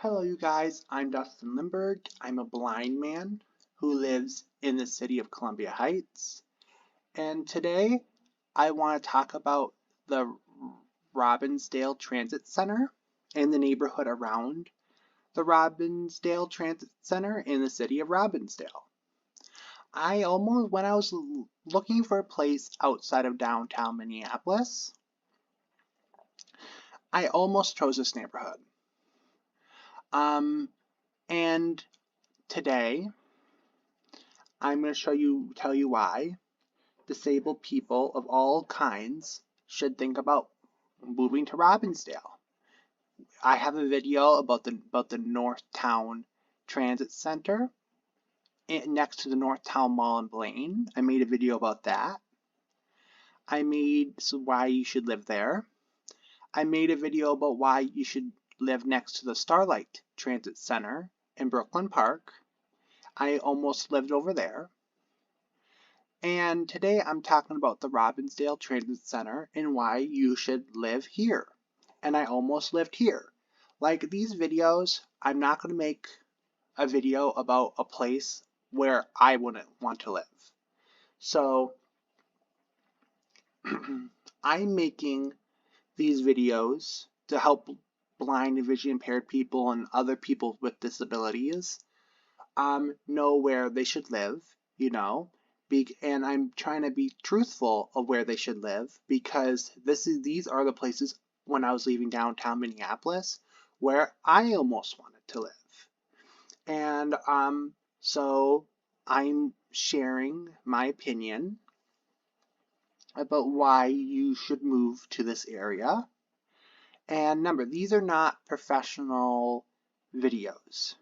Hello, you guys. I'm Dustin Lindberg. I'm a blind man who lives in the city of Columbia Heights. And today I want to talk about the Robbinsdale Transit Center and the neighborhood around the Robbinsdale Transit Center in the city of Robbinsdale. When I was looking for a place outside of downtown Minneapolis, I almost chose this neighborhood. And today I'm going to tell you why disabled people of all kinds should think about moving to Robbinsdale. I have a video about the Northtown Transit Center next to the Northtown Mall in Blaine. I made a video about that. Why you should live there. I made a video about why you should live next to the Starlight Transit Center in Brooklyn Park. I almost lived over there. And today I'm talking about the Robbinsdale Transit Center and why you should live here. And I almost lived here. Like these videos, I'm not going to make a video about a place where I wouldn't want to live. So I'm making these videos to help blind and vision impaired people and other people with disabilities know where they should live, and I'm trying to be truthful of where they should live because these are the places when I was leaving downtown Minneapolis where I almost wanted to live. And so I'm sharing my opinion about why you should move to this area. And remember, these are not professional videos.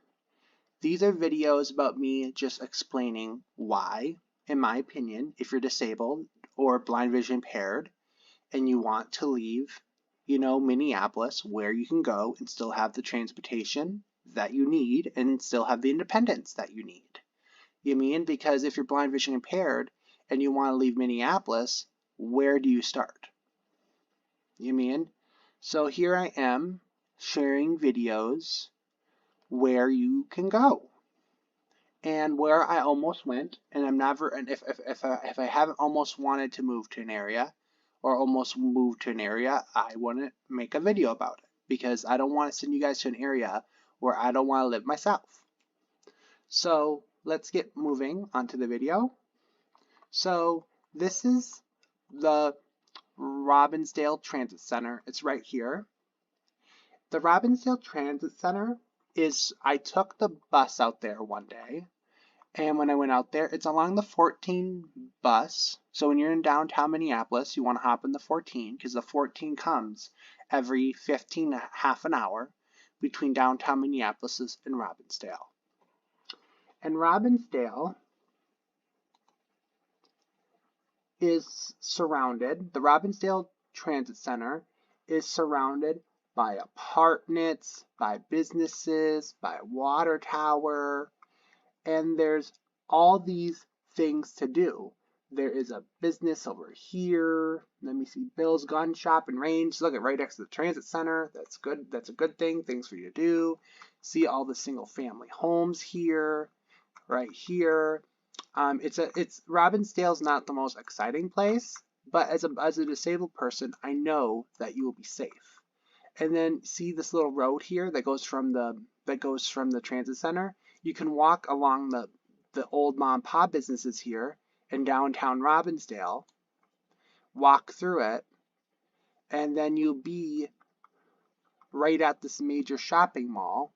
These are videos about me just explaining why, in my opinion, if you're disabled or blind vision impaired and you want to leave, Minneapolis, where you can go and still have the transportation that you need and still have the independence that you need. Because if you're blind vision impaired and you want to leave Minneapolis, where do you start? So here I am sharing videos where you can go and where I almost went, and if I haven't almost wanted to move to an area or almost moved to an area, I want to make a video about it because I don't want to send you guys to an area where I don't want to live myself. So let's get moving onto the video. So this is the Robbinsdale Transit Center. It's right here. The Robbinsdale Transit Center I took the bus out there one day, and when I went out there, it's along the 14 bus. So when you're in downtown Minneapolis, you want to hop in the 14 because the 14 comes every half an hour between downtown Minneapolis and Robbinsdale. And Robbinsdale is surrounded, the Robbinsdale Transit Center is surrounded by apartments, by businesses, by a water tower, and there's all these things to do. There is a business over here. Let me see, Bill's Gun Shop and Range. Look at right next to the transit center. That's good. That's a good thing. Things for you to do. See all the single family homes here, right here. Robbinsdale's not the most exciting place, but as a disabled person, I know that you will be safe. And then see this little road here that goes from the transit center. You can walk along the old mom and pop businesses here in downtown Robbinsdale, walk through it, and then you'll be right at this major shopping mall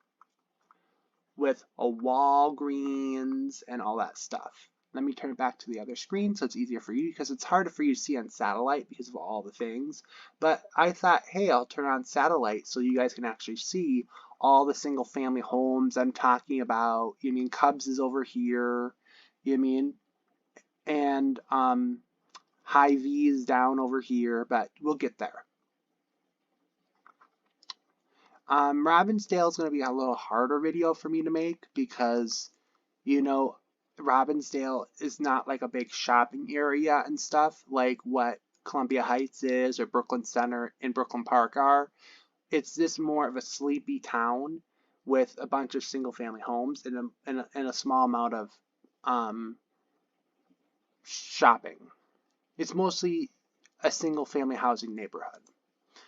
with a Walgreens and all that stuff. Let me turn it back to the other screen so it's easier for you because it's harder for you to see on satellite because of all the things. But I thought, hey, I'll turn on satellite so you guys can actually see all the single family homes I'm talking about. Cubs is over here. And Hy-Vee is down over here, but we'll get there. Robbinsdale is going to be a little harder video for me to make because, Robbinsdale is not like a big shopping area and stuff like what Columbia Heights is or Brooklyn Center and Brooklyn Park are. It's just more of a sleepy town with a bunch of single-family homes and a small amount of shopping. It's mostly a single-family housing neighborhood.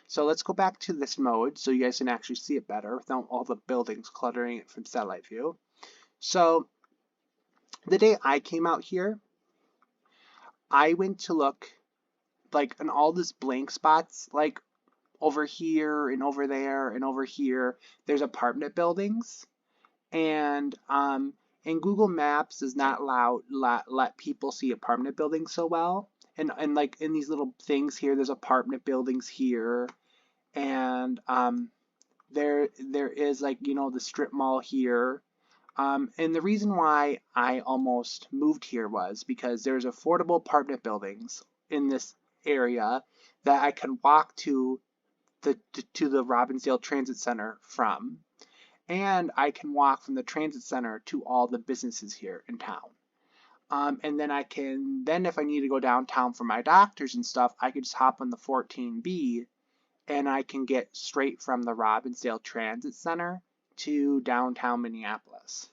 So let's go back to this mode so you guys can actually see it better without all the buildings cluttering it from satellite view. So the day I came out here, I went to look like in all these blank spots, like over here and over there and over here, there's apartment buildings. And Google Maps does not let people see apartment buildings so well. And like in these little things here, there's apartment buildings here, and there is, like, you know, the strip mall here. And the reason why I almost moved here was because there's affordable apartment buildings in this area that I could walk to the Robbinsdale Transit Center from, and I can walk from the transit center to all the businesses here in town. And then if I need to go downtown for my doctors and stuff, I could just hop on the 14B and I can get straight from the Robbinsdale Transit Center to downtown Minneapolis.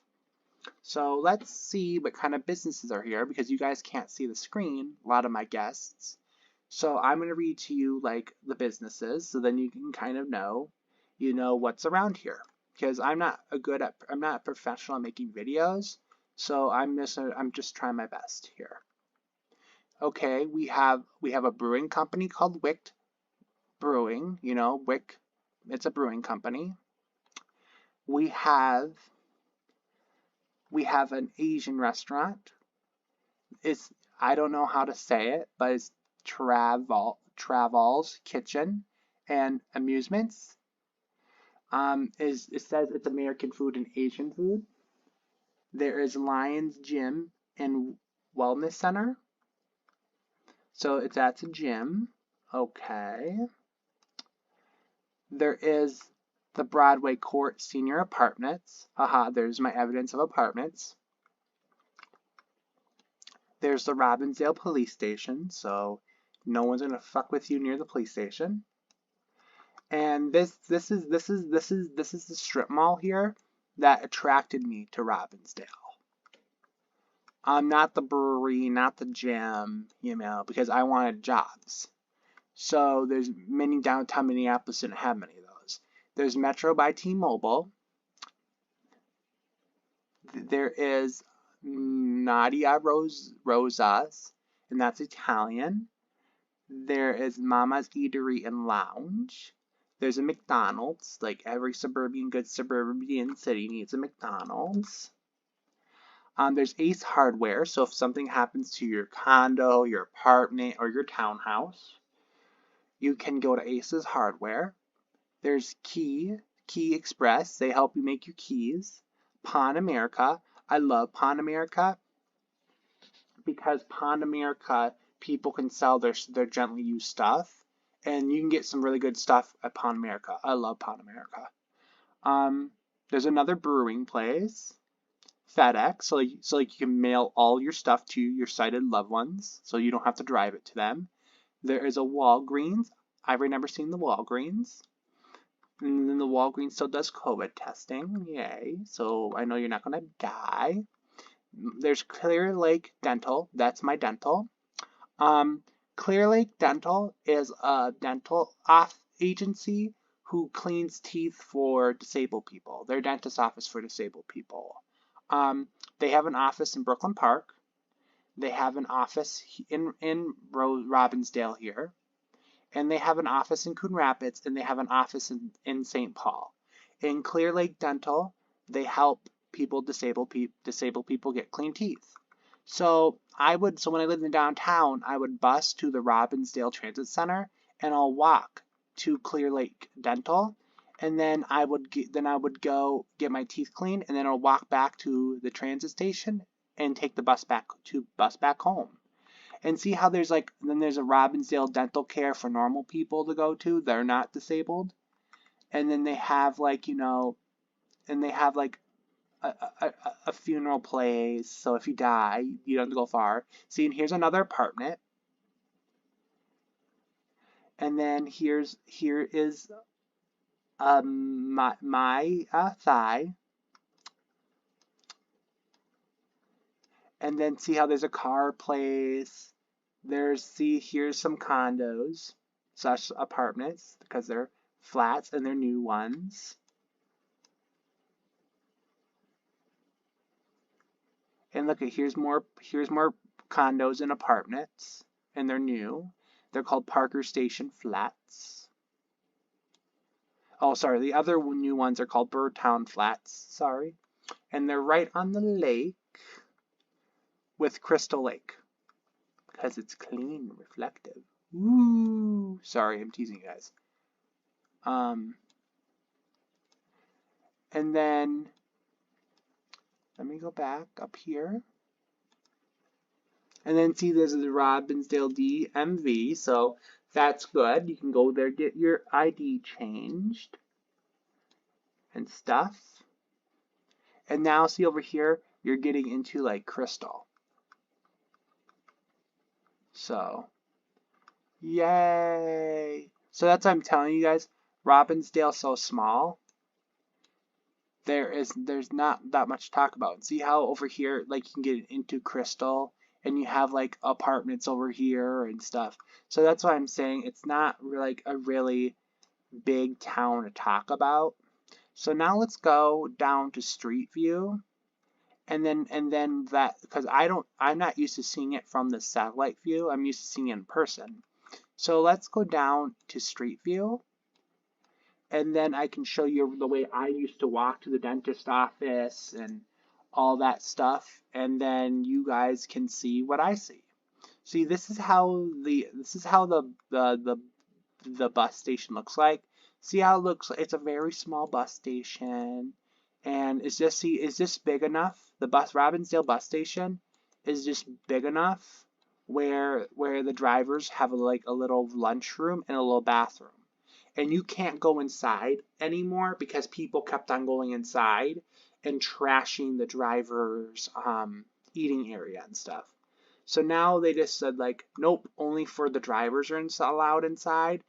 So let's see what kind of businesses are here, because you guys can't see the screen, a lot of my guests. So I'm going to read to you like the businesses, so then you can kind of know, you know, what's around here. Because I'm not a professional at making videos, so I'm just trying my best here. Okay, we have a brewing company called Wick Brewing. You know, Wick, it's a brewing company. We have an Asian restaurant. I don't know how to say it, but it's Travel's Kitchen and Amusements. It says it's American food and Asian food. There is Lions Gym and Wellness Center. So that's a gym. Okay. There is the Broadway Court Senior Apartments. Aha, there's my evidence of apartments. There's the Robbinsdale Police Station, so no one's gonna fuck with you near the police station. And this is the strip mall here that attracted me to Robbinsdale. Not the brewery, not the gym, you know, because I wanted jobs. So there's many downtown Minneapolis didn't have many of those. There's Metro by T-Mobile. There is Nadia Rosa's, and that's Italian. There is Mama's Eatery and Lounge. There's a McDonald's. Like every good suburban city needs a McDonald's. There's Ace Hardware, so if something happens to your condo, your apartment, or your townhouse, you can go to Ace's Hardware. There's Key Express. They help you make your keys. Pawn America. I love Pawn America because Pawn America, people can sell their gently used stuff, and you can get some really good stuff at Pawn America. I love Pawn America. There's another brewing place, FedEx, so you can mail all your stuff to your sighted loved ones, so you don't have to drive it to them. There is a Walgreens. I've never seen the Walgreens. And then the Walgreens still does COVID testing. Yay. So I know you're not going to die. There's Clear Lake Dental. That's my dental. Clear Lake Dental is a dental agency who cleans teeth for disabled people. They're a dentist office for disabled people. They have an office in Brooklyn Park. They have an office in Robbinsdale here. And they have an office in Coon Rapids, and they have an office in St. Paul. In Clear Lake Dental, they help disabled people get clean teeth. So when I lived in downtown, I would bus to the Robbinsdale Transit Center, and I'll walk to Clear Lake Dental, and then I would go get my teeth cleaned, and then I'll walk back to the transit station and take the bus back home. And see how there's a Robbinsdale Dental Care for normal people to go to. They're not disabled. And then they have a funeral place. So if you die, you don't have to go far. See, and here's another apartment. And then here is my thigh. And then see how there's a car place. Here's some condos slash apartments because they're flats and they're new ones. And look at here's more condos and apartments and they're new. They're called Parker Station Flats. Oh, sorry, the other new ones are called Birdtown Flats. Sorry. And they're right on the lake with Crystal Lake because it's clean and reflective. Ooh, sorry, I'm teasing you guys. And then let me go back up here. And then see there's the Robbinsdale DMV, so that's good. You can go there, get your ID changed and stuff. And now see over here, you're getting into like Crystal. So, yay! So that's what I'm telling you guys. Robbinsdale's so small. There's not that much to talk about. See how over here, like you can get into Crystal, and you have like apartments over here and stuff. So that's why I'm saying it's not like a really big town to talk about. So now let's go down to Street View. And then that, because I'm not used to seeing it from the satellite view. I'm used to seeing it in person. So let's go down to Street View. And then I can show you the way I used to walk to the dentist office and all that stuff. And then you guys can see what I see. See, this is how the bus station looks like. See how it looks? It's a very small bus station. And is this big enough? The Robbinsdale bus station is just big enough where the drivers have like a little lunchroom and a little bathroom. And you can't go inside anymore because people kept on going inside and trashing the driver's eating area and stuff. So now they just said like, nope, only for the drivers are allowed inside,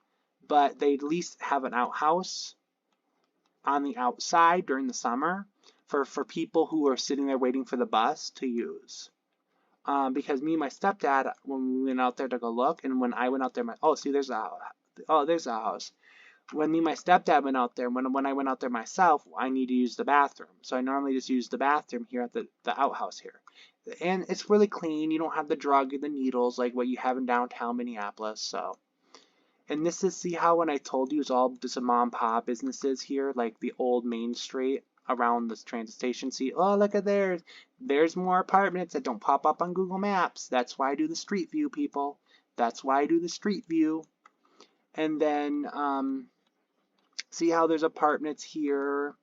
but they at least have an outhouse on the outside during the summer for people who are sitting there waiting for the bus to use. Because me and my stepdad, when we went out there to go look, and when I went out there, there's a house. When me and my stepdad went out there, when I went out there myself, I need to use the bathroom. So I normally just use the bathroom here at the outhouse here. And it's really clean. You don't have the drug and the needles like what you have in downtown Minneapolis. So. And this is, see how when I told you it's all just a mom and pop businesses here, like the old Main Street around this transit station. See, oh, look at there's more apartments that don't pop up on Google Maps. That's why I do the Street View, people. That's why I do the Street View. And then, see how there's apartments here.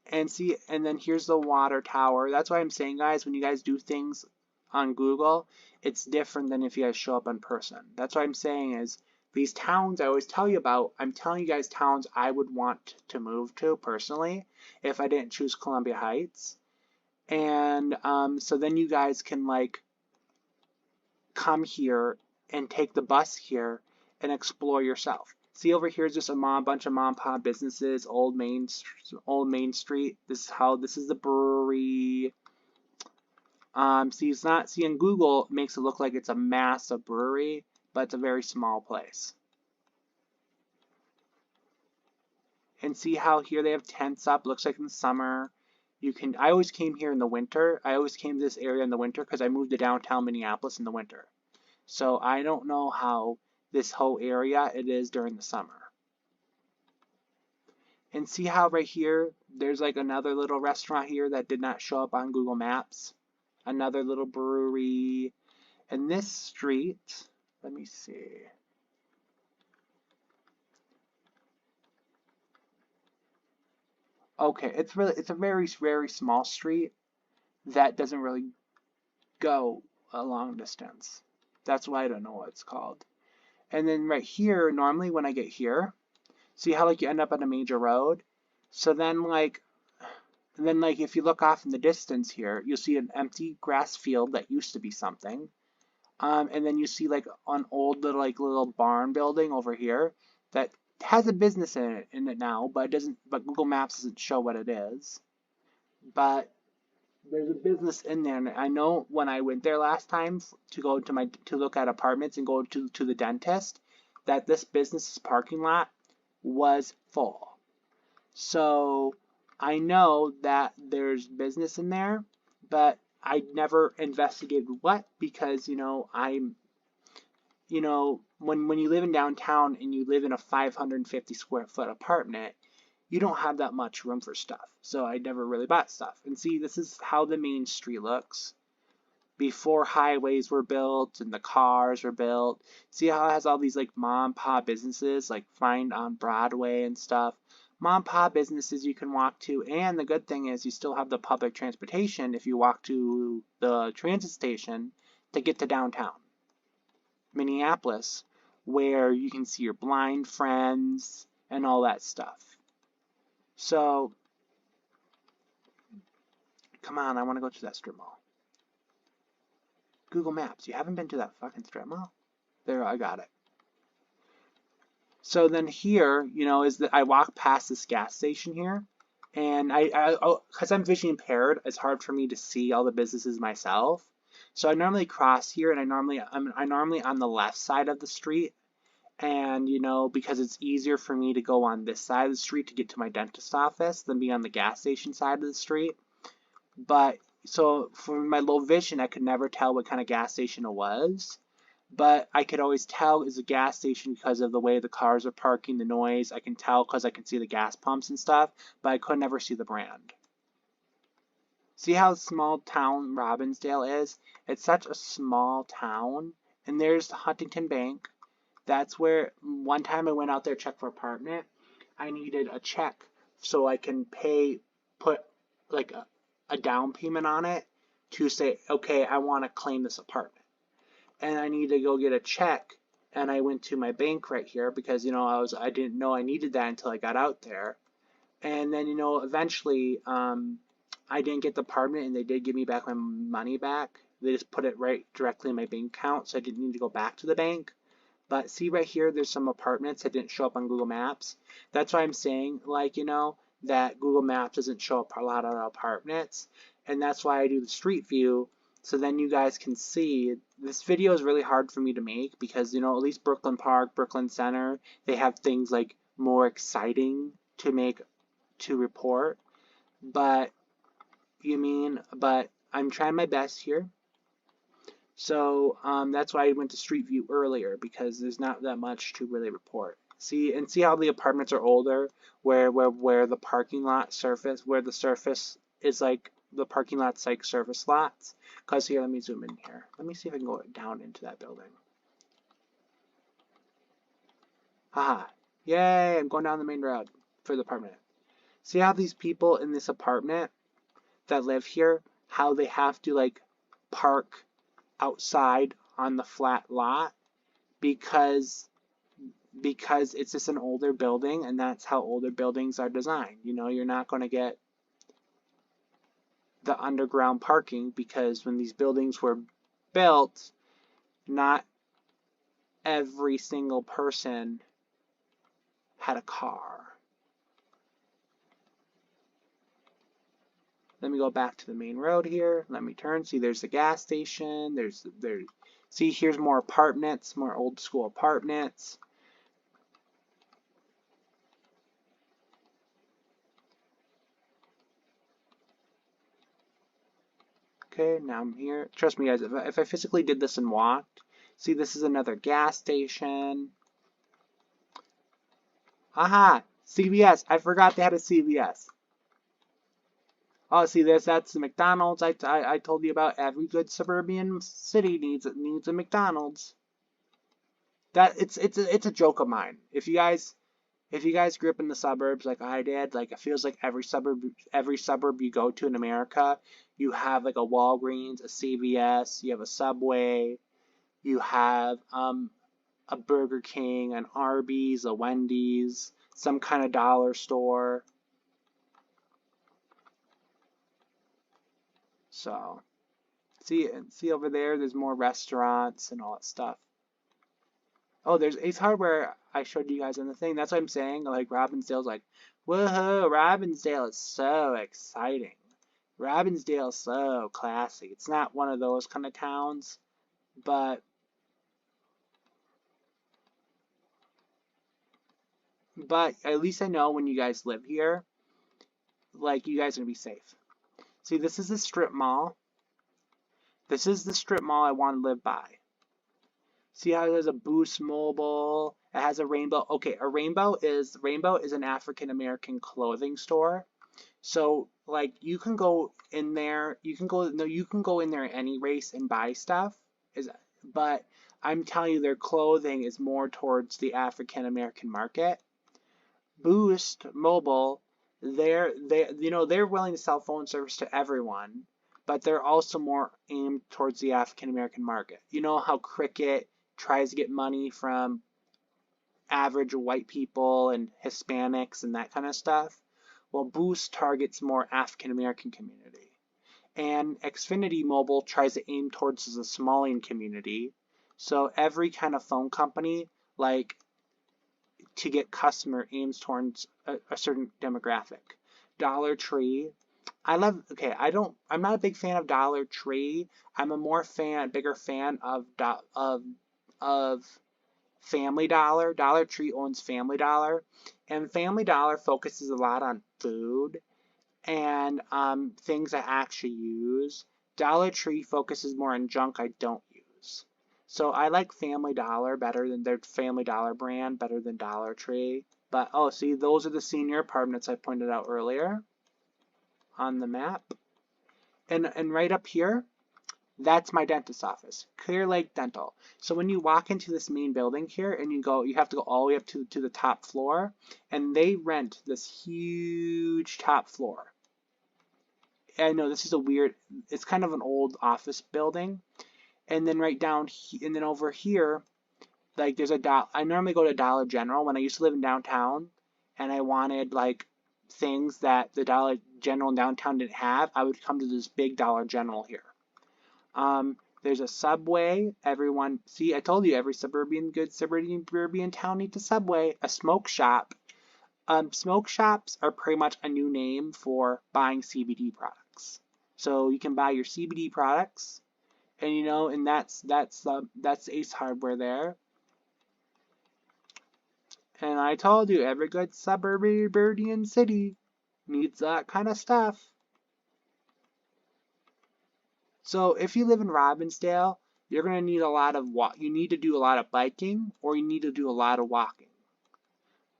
And then here's the water tower. That's why I'm saying, guys, when you guys do things on Google, it's different than if you guys show up in person. That's what I'm saying is, these towns I always tell you about, I'm telling you guys towns I would want to move to personally if I didn't choose Columbia Heights. And so then you guys can like come here and take the bus here and explore yourself. See over here is just a bunch of mom and pop businesses, old Main Street. This is the brewery. See in Google it makes it look like it's a massive brewery, but it's a very small place. And see how here they have tents up, looks like in the summer. I always came here in the winter. I always came to this area in the winter because I moved to downtown Minneapolis in the winter. So I don't know how this whole area it is during the summer. And see how right here, there's like another little restaurant here that did not show up on Google Maps. Another little brewery. And this street, let me see. Okay, it's a very, very small street that doesn't really go a long distance. That's why I don't know what it's called. And then right here, normally when I get here, see how like you end up on a major road? So then like if you look off in the distance here, you'll see an empty grass field that used to be something. And then you see like an old little barn building over here that has a business in it now, but it doesn't. But Google Maps doesn't show what it is. But there's a business in there, and I know when I went there last time to go to look at apartments and go to the dentist, that this business's parking lot was full. So I know that there's business in there, but I never investigated what, because when you live in downtown and you live in a 550 square foot apartment, you don't have that much room for stuff. So I never really bought stuff. And see, this is how the main street looks before highways were built and the cars were built. See how it has all these like mom and pop businesses, like Find on Broadway and stuff. Mom and pop businesses you can walk to, and the good thing is you still have the public transportation if you walk to the transit station to get to downtown Minneapolis, where you can see your blind friends and all that stuff. So, come on, I want to go to that strip mall. Google Maps, you haven't been to that fucking strip mall? There, I got it. So then here, is that I walk past this gas station here, and because I'm visually impaired, it's hard for me to see all the businesses myself. So I normally cross here, and I'm normally on the left side of the street, and because it's easier for me to go on this side of the street to get to my dentist office than be on the gas station side of the street. But so for my low vision, I could never tell what kind of gas station it was. But I could always tell it's a gas station because of the way the cars are parking, the noise. I can tell because I can see the gas pumps and stuff, but I could never see the brand. See how small town Robbinsdale is? It's such a small town. And there's the Huntington Bank. That's where one time I went out there to check for apartment. I needed a check so I can put like a down payment on it to say, okay, I want to claim this apartment. And I need to go get a check, and I went to my bank right here because I didn't know I needed that until I got out there. And then eventually I didn't get the apartment, and they did give me back my money back. They just put it right directly in my bank account, so I didn't need to go back to the bank. But see right here, there's some apartments that didn't show up on Google Maps. That's why I'm saying, that Google Maps doesn't show up a lot of apartments. And that's why I do the street view, so then you guys can see. This video is really hard for me to make because, at least Brooklyn Park, Brooklyn Center, they have things like more exciting to report. But I'm trying my best here. So that's why I went to Street View earlier, because there's not that much to really report. See how the apartments are older, where the parking lot surface, where the surface is like the parking lot's like surface lots. Because here, let me zoom in here. Let me see if I can go down into that building. Haha. Yay, I'm going down the main road for the apartment. See how these people in this apartment that live here, how they have to park outside on the flat lot because it's just an older building, and that's how older buildings are designed. You're not going to get the underground parking because when these buildings were built, not every single person had a car. Let me go back to the main road here. Let me turn. See, there's the gas station. See, here's more apartments, more old school apartments. Okay, now I'm here. Trust me, guys, if I physically did this and walked, see, this is another gas station. Aha! CVS. I forgot they had a CVS. Oh, see, that's the McDonald's I told you about. Every good suburban city needs a McDonald's. It's a joke of mine. If you guys grew up in the suburbs like I did, it feels like every suburb you go to in America, you have a Walgreens, a CVS, you have a Subway, you have a Burger King, an Arby's, a Wendy's, some kind of dollar store. So, see over there, there's more restaurants and all that stuff. Oh, there's Ace Hardware. I showed you guys in the thing. That's what I'm saying. Like Robbinsdale's like, woohoo! Robbinsdale is so exciting. Robbinsdale's so classy. It's not one of those kind of towns, but at least I know when you guys live here, like you guys are gonna be safe. See, this is the strip mall. This is the strip mall I want to live by. See how there's a Boost Mobile. It has a rainbow. Okay, a rainbow is an African American clothing store. So like you can go in there, you can go in there at any race and buy stuff. Is but I'm telling you their clothing is more towards the African American market. Boost Mobile, they're willing to sell phone service to everyone, but they're also more aimed towards the African American market. You know how Cricket tries to get money from average white people and Hispanics and that kind of stuff? Well, Boost targets more African American community. And Xfinity Mobile tries to aim towards the Somalian community. So every kind of phone company, like to get customer aims towards a certain demographic. Dollar Tree. Okay, I'm not a big fan of Dollar Tree. I'm a bigger fan of Family Dollar. Dollar Tree owns Family Dollar, and Family Dollar focuses a lot on food and things I actually use. Dollar Tree focuses more on junk I don't use. So I like Family Dollar better than their Family Dollar brand, better than Dollar Tree. But oh, see, those are the senior apartments I pointed out earlier on the map. And right up here, that's my dentist's office, Clear Lake Dental. So when you walk into this main building here and you have to go all the way up to the top floor, and they rent this huge top floor. I know this is it's kind of an old office building. And then and then over here, like there's I normally go to Dollar General when I used to live in downtown and I wanted like things that the Dollar General in downtown didn't have. I would come to this big Dollar General here. There's a Subway. See, I told you every good suburban town needs a Subway. A smoke shop. Smoke shops are pretty much a new name for buying CBD products. So you can buy your CBD products, and that's Ace Hardware there. And I told you every good suburban city needs that kind of stuff. So if you live in Robbinsdale, you're going to need you need to do a lot of biking or you need to do a lot of walking.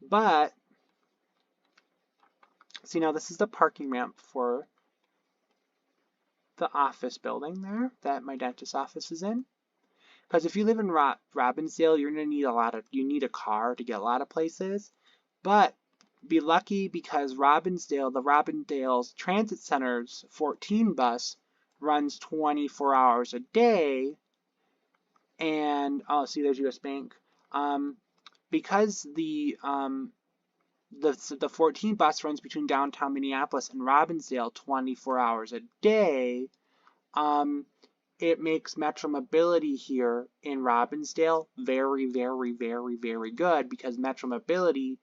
But see, now this is the parking ramp for the office building there that my dentist's office is in. Because if you live in Robbinsdale, you're going to need a car to get a lot of places. But be lucky because the Robbinsdale's Transit Center's 14 bus runs 24 hours a day. And oh, see, there's US Bank. Because the 14 bus runs between downtown Minneapolis and Robbinsdale 24 hours a day, it makes Metro Mobility here in Robbinsdale very, very, very, very good because Metro Mobility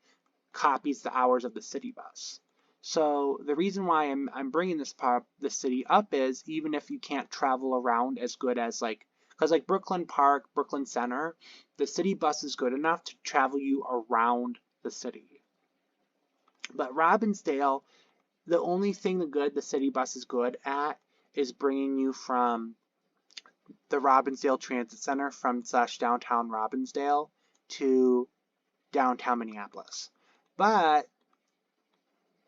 copies the hours of the city bus. So the reason why I'm bringing this city up is even if you can't travel around as good as because like Brooklyn Park, Brooklyn Center, the city bus is good enough to travel you around the city. But Robbinsdale, the only thing the city bus is good at is bringing you from the Robbinsdale Transit Center from downtown Robbinsdale to downtown Minneapolis. But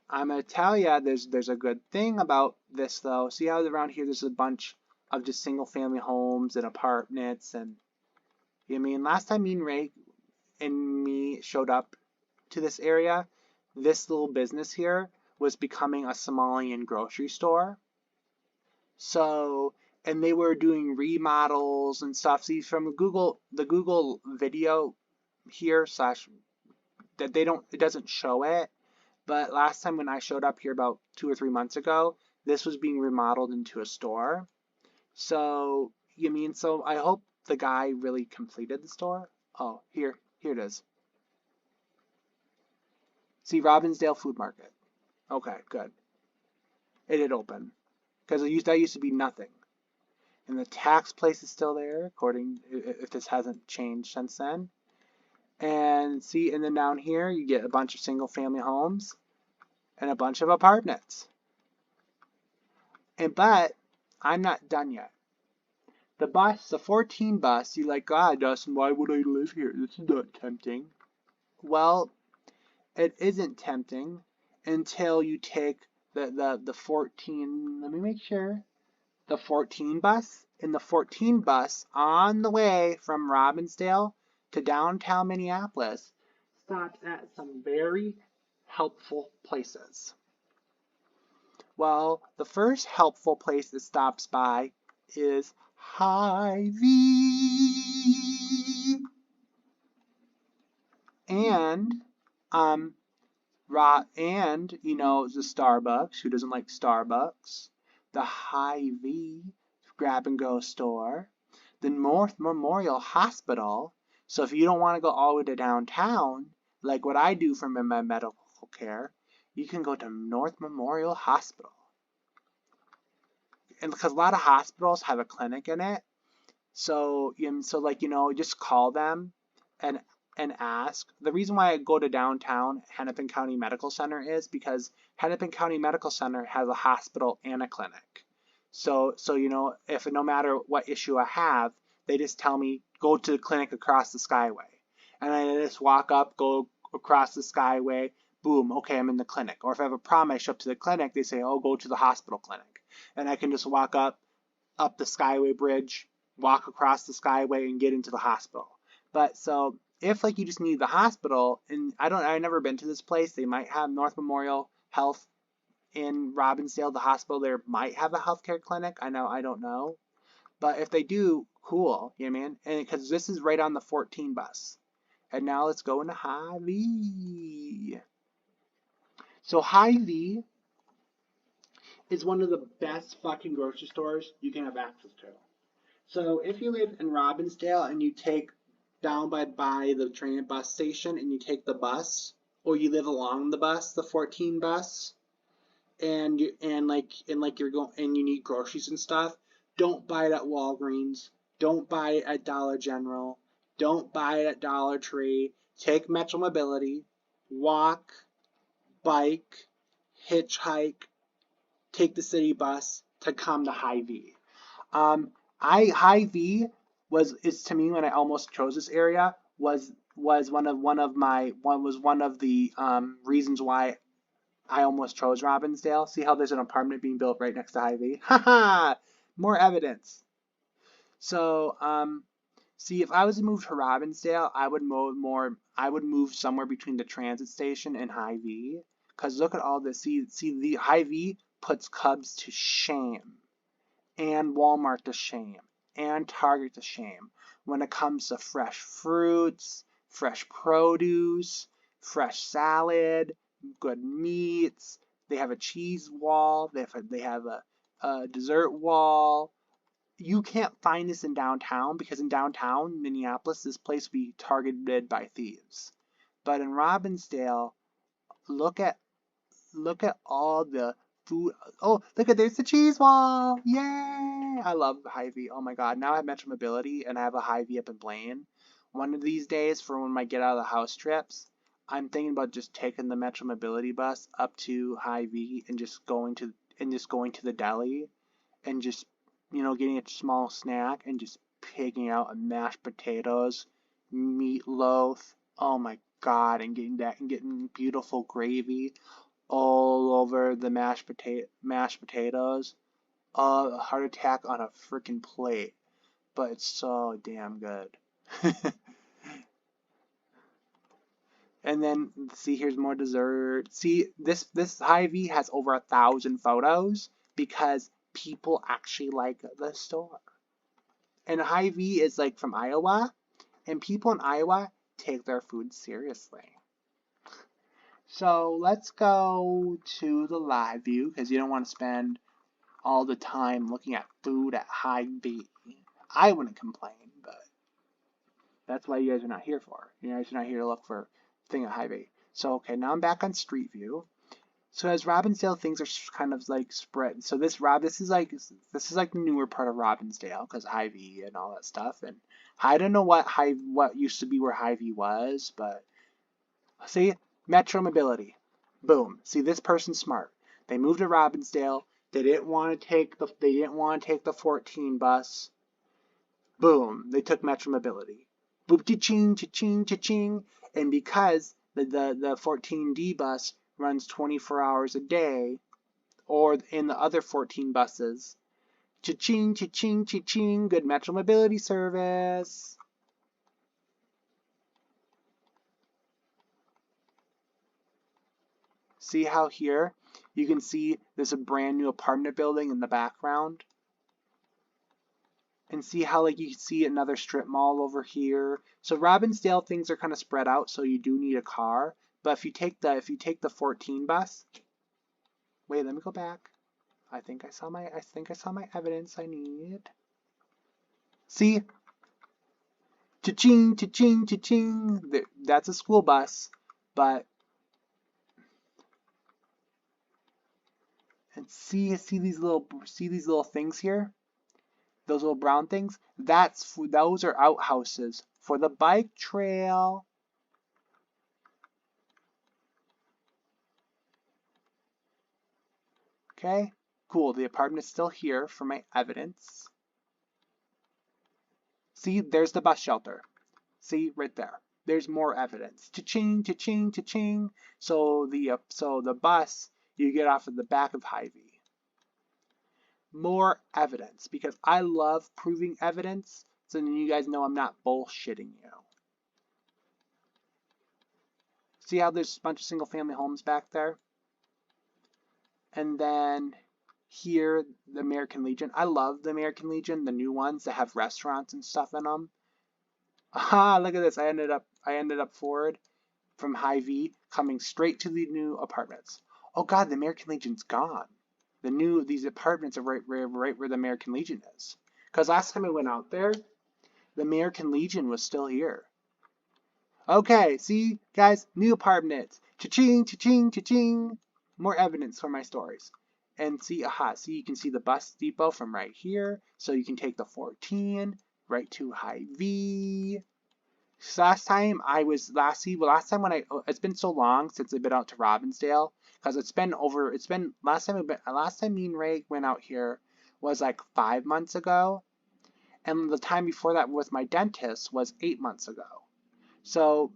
I'm going to tell you, there's a good thing about this though. See how around here there's a bunch of just single family homes and apartments and last time me and Ray and me showed up to this area, this little business here was becoming a Somalian grocery store. So, and they were doing remodels and stuff. See, from the Google video here that it doesn't show it. But last time when I showed up here about 2 or 3 months ago, this was being remodeled into a store. So, so I hope the guy really completed the store. Oh, here it is. See, Robbinsdale Food Market. Okay, good. It did open. Because that used to be nothing. And the tax place is still there, according if this hasn't changed since then. And see, and then down here you get a bunch of single family homes and a bunch of apartments. But I'm not done yet. The 14 bus, you're like, God, Dustin, why would I live here? This is not tempting. Well, it isn't tempting until you take the 14, let me make sure, the 14 bus. And the 14 bus on the way from Robbinsdale to downtown Minneapolis stops at some very helpful places. Well, the first helpful place it stops by is Hy-Vee. And you know, the Starbucks, who doesn't like Starbucks? The Hy-Vee grab and go store, the North Memorial Hospital. So if you don't want to go all the way to downtown, like what I do for my medical care, you can go to North Memorial Hospital. And because a lot of hospitals have a clinic in it, so like, you know, just call them and ask. The reason why I go to downtown Hennepin County Medical Center is because Hennepin County Medical Center has a hospital and a clinic. So you know, if no matter what issue I have, they just tell me go to the clinic across the skyway, and I just walk up, go across the skyway, boom, okay, I'm in the clinic. Or if I have a problem, I show up to the clinic, they say, oh, go to the hospital clinic, and I can just walk up the skyway bridge, walk across the skyway, and get into the hospital. But so if like you just need the hospital, and I've never been to this place, they might have North Memorial Health in Robbinsdale, the hospital there might have a healthcare clinic. I don't know. But if they do, cool, you know what I mean? And because this is right on the 14 bus. And now let's go into Hy-Vee. So Hy-Vee is one of the best fucking grocery stores you can have access to. So if you live in Robbinsdale and you take down by the train and bus station and you take the bus, or you live along the bus, the 14 bus, and you're going and you need groceries and stuff, don't buy it at Walgreens, don't buy it at Dollar General, don't buy it at Dollar Tree. Take Metro Mobility, walk, bike, hitchhike, take the city bus to come to Hy-Vee. Hy-Vee is to me, when I almost chose this area, was one of the reasons why I almost chose Robbinsdale. See how there's an apartment being built right next to Hy-Vee? Haha! More evidence. So, see, if I was to move to Robbinsdale, I would move somewhere between the transit station and Hy-Vee. Cause look at all this. See, the Hy-Vee puts Cubs to shame, and Walmart to shame, and Target to shame when it comes to fresh fruits, fresh produce, fresh salad, good meats. They have a cheese wall. They have a dessert wall. You can't find this in downtown, because in downtown Minneapolis, this place would be targeted by thieves. But in Robbinsdale, look at all the food. Oh, look at, there's the cheese wall. Yay! I love Hy-Vee. Oh my god. Now I have Metro Mobility and I have a Hy-Vee up in Blaine. One of these days, for when I get out of the house trips, I'm thinking about just taking the Metro Mobility bus up to Hy-Vee and just going to the deli and just, you know, getting a small snack and just picking out a mashed potatoes, meatloaf. Oh my god, and getting beautiful gravy all over the mashed potatoes. A heart attack on a freaking plate, but it's so damn good. And then see, here's more dessert. See, this Hy-Vee has over 1,000 photos because people actually like the store. And Hy-Vee is like from Iowa, and people in Iowa take their food seriously. So let's go to the live view, because you don't want to spend all the time looking at food at Hy-Vee. I wouldn't complain, but That's why you guys are not here for. You guys are not here to look for thing at Hy-Vee. So, okay, now I'm back on Street View. So as Robbinsdale, things are kind of like spread. So this is like the newer part of Robbinsdale because Hy-Vee and all that stuff. And I don't know what used to be where Hy-Vee was, but see, Metro Mobility, boom. See, this person's smart. They moved to Robbinsdale. They didn't want to take the 14 bus. Boom, they took Metro Mobility. Boop cha-ching, cha-ching, cha-ching. And because the 14D bus runs 24 hours a day, or in the other 14 buses, cha-ching, cha-ching, cha-ching, good Metro Mobility service. See how here you can see there's a brand new apartment building in the background? And see how like you can see another strip mall over here. So Robbinsdale, things are kind of spread out, so you do need a car. But if you take the 14 bus, wait, let me go back. I think I saw my evidence I need. See? Cha-ching, cha-ching, cha-ching. That's a school bus, but and see these little things here? Those little brown things? Those are outhouses for the bike trail. Okay, cool. The apartment is still here for my evidence. See, there's the bus shelter. See, right there. There's more evidence. Cha-ching, cha-ching, cha-ching. So the bus, you get off at the back of Hy-Vee. More evidence, because I love proving evidence, so then you guys know I'm not bullshitting you. See how there's a bunch of single-family homes back there? And then here, the American Legion. I love the American Legion, the new ones that have restaurants and stuff in them. Ah, look at this. I ended up forward from Hy-Vee, coming straight to the new apartments. Oh God, the American Legion's gone. These apartments are right where the American Legion is. Because last time I went out there, the American Legion was still here. Okay, see, guys, new apartments. Cha-ching, cha-ching, cha-ching. More evidence for my stories. And see, see, you can see the bus depot from right here. So you can take the 14 right to Hy-Vee. So last time it's been so long since I've been out to Robbinsdale, because last time me and Ray went out here was like 5 months ago, and the time before that with my dentist was 8 months ago. So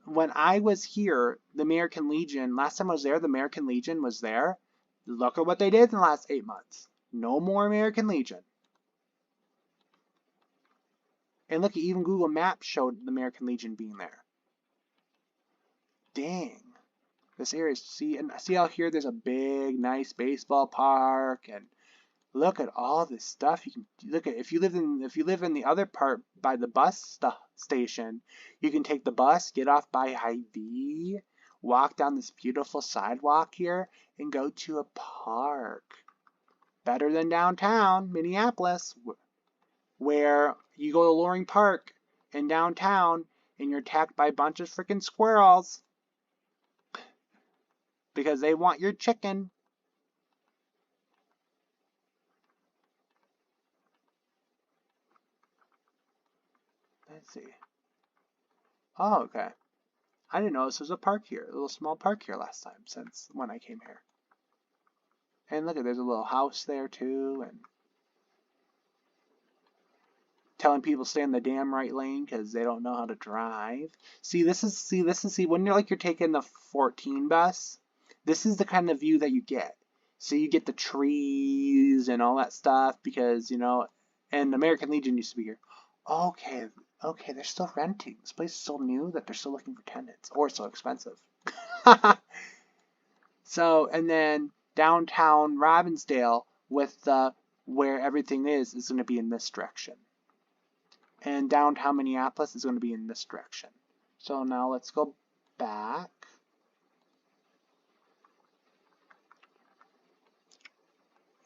when I was here, the American Legion, last time I was there, the American Legion was there. Look at what they did in the last 8 months. No more American Legion. And look, even Google Maps showed the American Legion being there. Dang. This area is, see out here there's a big, nice baseball park, and look at all this stuff. You can look at if you live in the other part by the bus station, you can take the bus, get off by Hy-Vee, walk down this beautiful sidewalk here, and go to a park. Better than downtown Minneapolis, where you go to Loring Park in downtown and you're attacked by a bunch of freaking squirrels because they want your chicken. Let's see. Oh, okay. I didn't know this was a park here, a little small park here last time since when I came here. And look, there's a little house there too, and telling people stay in the damn right lane because they don't know how to drive. See, when you're taking the 14 bus, this is the kind of view that you get. So you get the trees and all that stuff because, and American Legion used to be here. Okay, they're still renting. This place is so new that they're still looking for tenants, or so expensive. So, and then downtown Robbinsdale with where everything is going to be in this direction. And downtown Minneapolis is going to be in this direction. So now let's go back.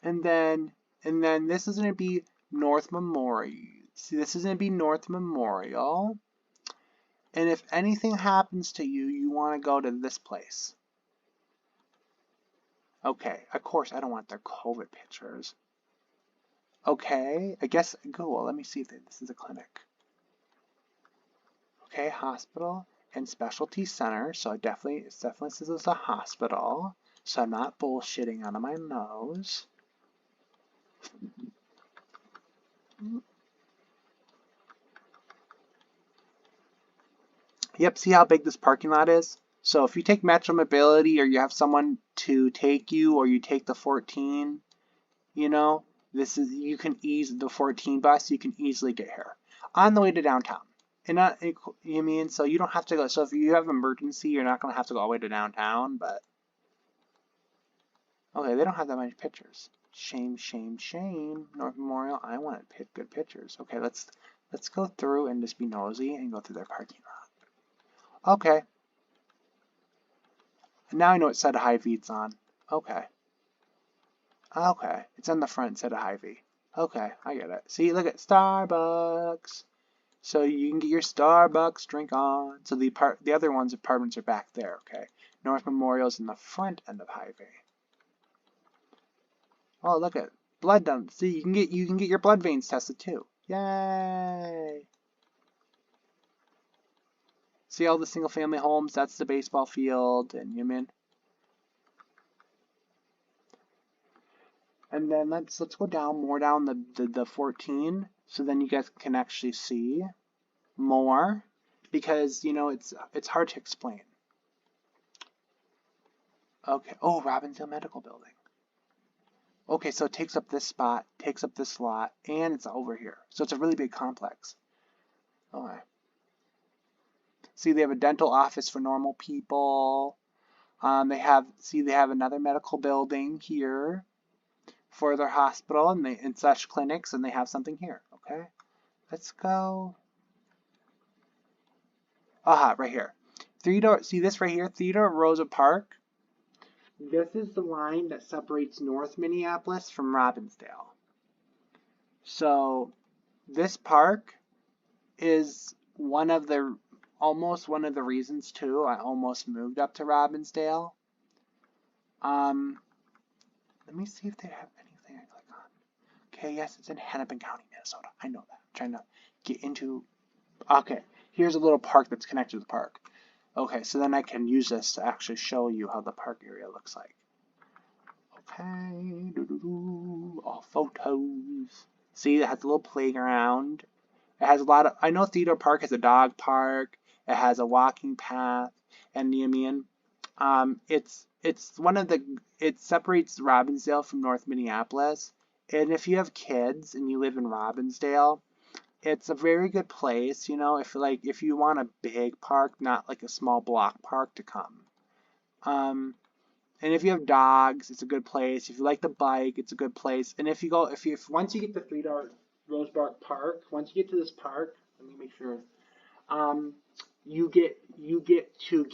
And then this is going to be North Memorial. See, this is going to be North Memorial. And if anything happens to you, you want to go to this place. Okay, of course, I don't want their COVID pictures. Okay, I guess Google, let me see if this is a clinic. Okay, hospital and specialty center. So it definitely says it's a hospital. So I'm not bullshitting out of my nose. Yep, see how big this parking lot is? So if you take Metro Mobility or you have someone to take you or you take the 14, you know, you can the 14 bus, you can easily get here on the way to downtown. And not, you mean, so you don't have to go. So if you have an emergency, you're not going to have to go all the way to downtown, but okay, they don't have that many pictures. Shame, shame, shame. North Memorial, I want to pick good pictures. Okay, let's go through and just be nosy and go through their parking lot. Okay. Now I know what set of Hy-Vee's on. Okay. Okay. It's on the front set of Hy-Vee. Okay, I get it. See, look at Starbucks. So you can get your Starbucks drink on. So the other ones apartments are back there, okay? North Memorial's in the front end of Hy-Vee. Oh, look at blood done. See, you can get your blood veins tested too. Yay! See all the single family homes? That's the baseball field and Yemen. And then let's go down more down the 14, so then you guys can actually see more, because you know it's hard to explain. Okay. Oh, Robbinsdale Medical Building. Okay, so it takes up this spot, takes up this lot, and it's over here. So it's a really big complex. Okay. See, they have a dental office for normal people. They have another medical building here for their hospital and such clinics, and they have something here. Okay, let's go. Aha, right here. See this right here, Theodore Rosa Park. This is the line that separates North Minneapolis from Robbinsdale. So this park is almost one of the reasons too I almost moved up to Robbinsdale. Let me see if they have anything I click on. Okay, yes, it's in Hennepin County, Minnesota. I know that. I'm trying to get into. Okay, here's a little park that's connected to the park. Okay, so then I can use this to actually show you how the park area looks like. Okay, all photos. See, it has a little playground. It has a lot of. I know Theodore Park has a dog park. It has a walking path, and you mean, it's one of the. It separates Robbinsdale from North Minneapolis, and if you have kids and you live in Robbinsdale, it's a very good place, you know, if you want a big park, not like a small block park to come. And if you have dogs, it's a good place. If you like the bike, it's a good place. And once you get to $3 Rosebark Park, once you get to this park, let me make sure. You get to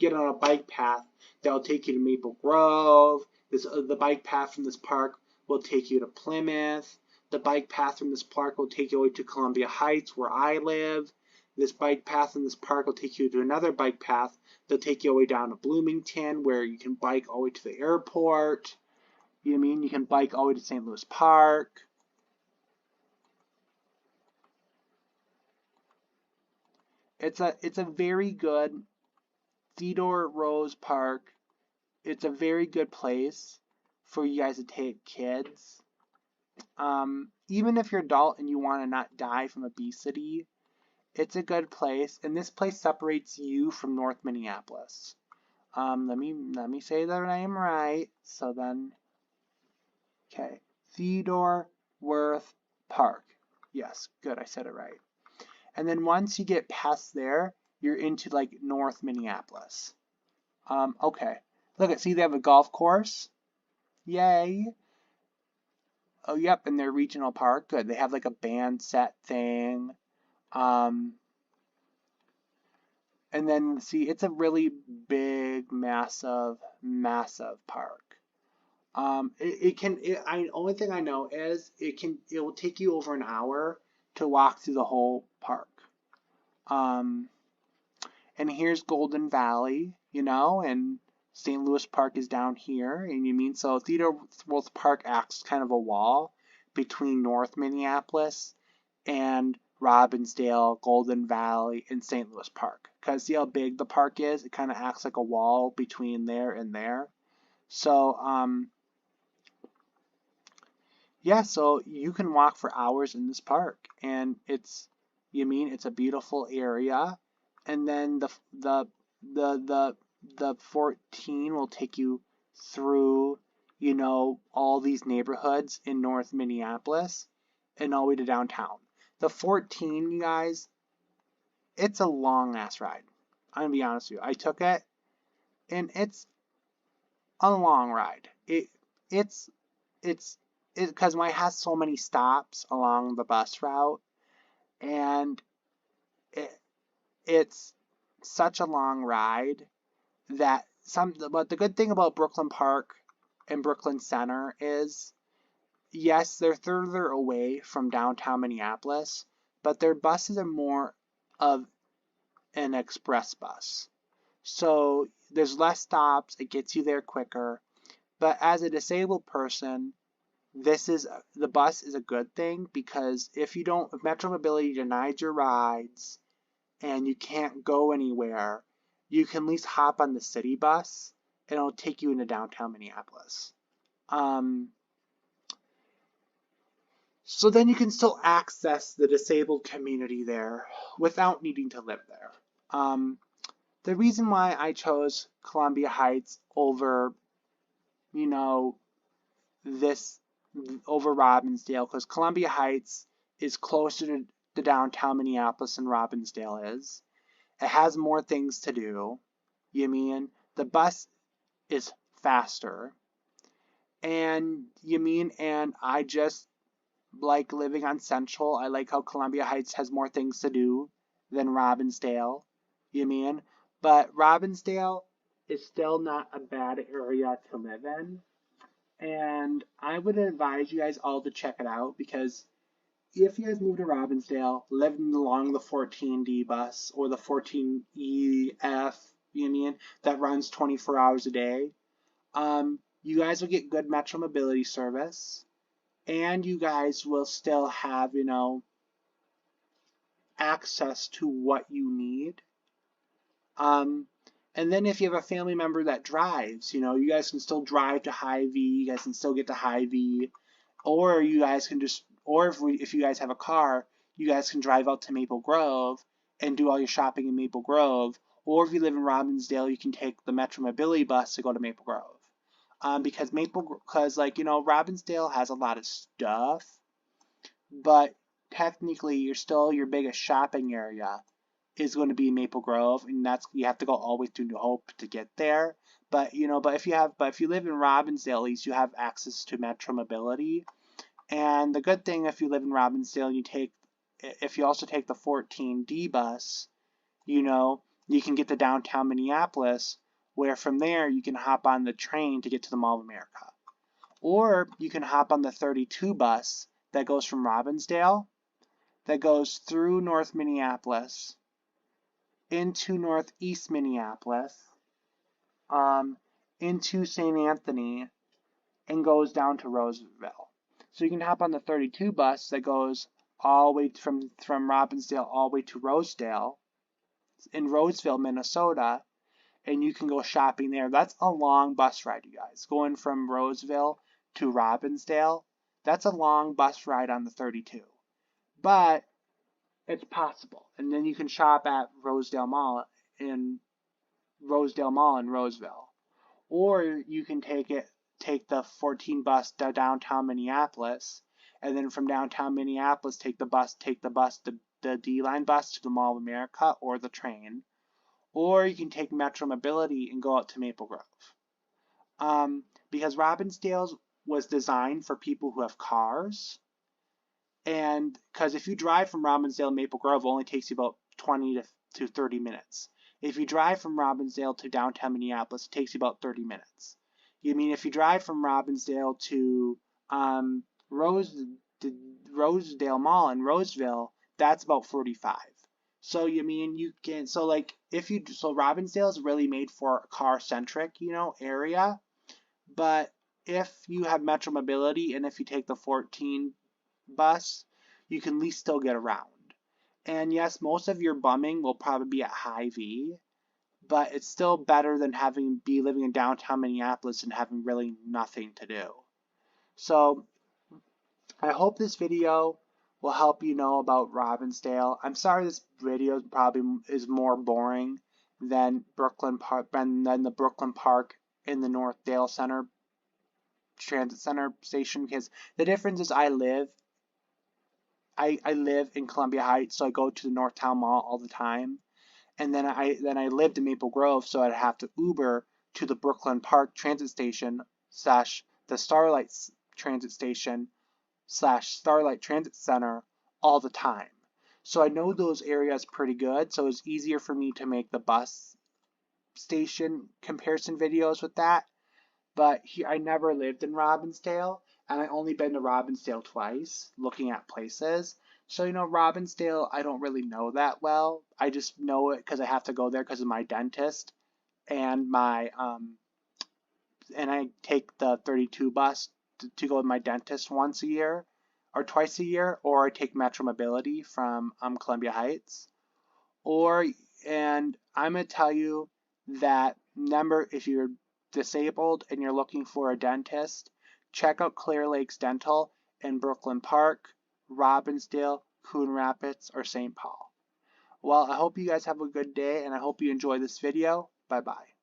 get on a bike path that'll take you to Maple Grove. The bike path from this park will take you to Plymouth. The bike path from this park will take you away to Columbia Heights, where I live. This bike path in this park will take you to another bike path. They'll take you all the way down to Bloomington, where you can bike all the way to the airport. You mean you can bike all the way to St. Louis Park. It's a very good Theodore Rose Park. It's a very good place for you guys to take kids. Even if you're adult and you want to not die from obesity, it's a good place. And this place separates you from North Minneapolis. Let me say that I am right. So then, okay, Theodore Worth Park. Yes, good, I said it right. And then once you get past there, you're into like North Minneapolis. Okay. Look, see they have a golf course. Yay. Oh, yep, in their regional park. Good. They have like a band set thing. And then see, it's a really big, massive park. Only thing I know is it will take you over an hour to walk through the whole park. and here's Golden Valley, and St. Louis Park is down here, and so Theodore Roosevelt Park acts kind of a wall between North Minneapolis and Robbinsdale, Golden Valley, and St. Louis Park. Because see how big the park is? It kind of acts like a wall between there and there. So, yeah, so you can walk for hours in this park, and it's a beautiful area, and then the 14 will take you through all these neighborhoods in North Minneapolis and all the way to downtown. The 14, you guys, it's a long ass ride. I'm gonna be honest with you. I took it, and it's a long ride. It's because it has so many stops along the bus route, and it's such a long ride but the good thing about Brooklyn Park and Brooklyn Center is, yes, they're further away from downtown Minneapolis, but their buses are more of an express bus. So there's less stops, it gets you there quicker. But as a disabled person, the bus is a good thing, because if Metro Mobility denies your rides and you can't go anywhere, you can at least hop on the city bus and it'll take you into downtown Minneapolis. So then you can still access the disabled community there without needing to live there. The reason why I chose Columbia Heights over, over Robbinsdale, because Columbia Heights is closer to the downtown Minneapolis than Robbinsdale is. It has more things to do. The bus is faster. And I just like living on Central. I like how Columbia Heights has more things to do than Robbinsdale. But Robbinsdale is still not a bad area to live in. And I would advise you guys all to check it out, because if you guys move to Robbinsdale, living along the 14D bus or the 14EF, that runs 24 hours a day, you guys will get good Metro Mobility service, and you guys will still have, access to what you need. And then if you have a family member that drives, you guys can still drive to Hy-Vee, you guys can still get to Hy-Vee, or you guys can if you guys have a car, you guys can drive out to Maple Grove and do all your shopping in Maple Grove. Or if you live in Robbinsdale, you can take the Metro Mobility bus to go to Maple Grove. Because Robbinsdale has a lot of stuff, but technically your biggest shopping area is going to be Maple Grove, and you have to go all the way through New Hope to get there. But if you live in Robbinsdale, at least you have access to Metro Mobility. And the good thing, if you live in Robbinsdale, if you also take the 14D bus, you can get to downtown Minneapolis, where from there you can hop on the train to get to the Mall of America. Or you can hop on the 32 bus that goes from Robbinsdale, that goes through North Minneapolis, into Northeast Minneapolis, into St. Anthony, and goes down to Roseville. So you can hop on the 32 bus that goes all the way from Robbinsdale all the way to Rosedale, in Roseville, Minnesota, and you can go shopping there. That's a long bus ride, you guys. Going from Roseville to Robbinsdale, that's a long bus ride on the 32. But it's possible. And then you can shop at Rosedale Mall in Roseville. Or you can take the 14 bus to downtown Minneapolis, and then from downtown Minneapolis take the D-Line bus to the Mall of America, or the train. Or you can take Metro Mobility and go out to Maple Grove. Because Robbinsdale was designed for people who have cars, and because if you drive from Robbinsdale to Maple Grove, it only takes you about 20 to 30 minutes. If you drive from Robbinsdale to downtown Minneapolis, it takes you about 30 minutes. If you drive from Robbinsdale to Rosedale Mall in Roseville, that's about 45. So you mean you can, so like if you, so Robbinsdale is really made for a car centric, area. But if you have Metro Mobility and if you take the 14 bus, you can at least still get around. And yes, most of your bumming will probably be at Hy-Vee, but it's still better than be living in downtown Minneapolis and having really nothing to do. So I hope this video will help you know about Robbinsdale. I'm sorry this video probably is more boring than Brooklyn Park than the Brooklyn Park in the Northdale Center Transit Center station, because the difference is I live in Columbia Heights, so I go to the Northtown Mall all the time. And then I lived in Maple Grove, so I'd have to Uber to the Brooklyn Park Transit Station slash the Starlight Transit Station slash Starlight Transit Center all the time. So I know those areas pretty good, so it's easier for me to make the bus station comparison videos with that. But I never lived in Robbinsdale, and I only been to Robbinsdale twice, looking at places. So, Robbinsdale, I don't really know that well. I just know it because I have to go there because of my dentist and and I take the 32 bus to go to my dentist once a year or twice a year, or I take Metro Mobility from Columbia Heights. And I'm going to tell you that number, if you're disabled and you're looking for a dentist, check out Clear Lakes Dental in Brooklyn Park, Robbinsdale, Coon Rapids, or St. Paul. Well, I hope you guys have a good day, and I hope you enjoy this video. Bye-bye.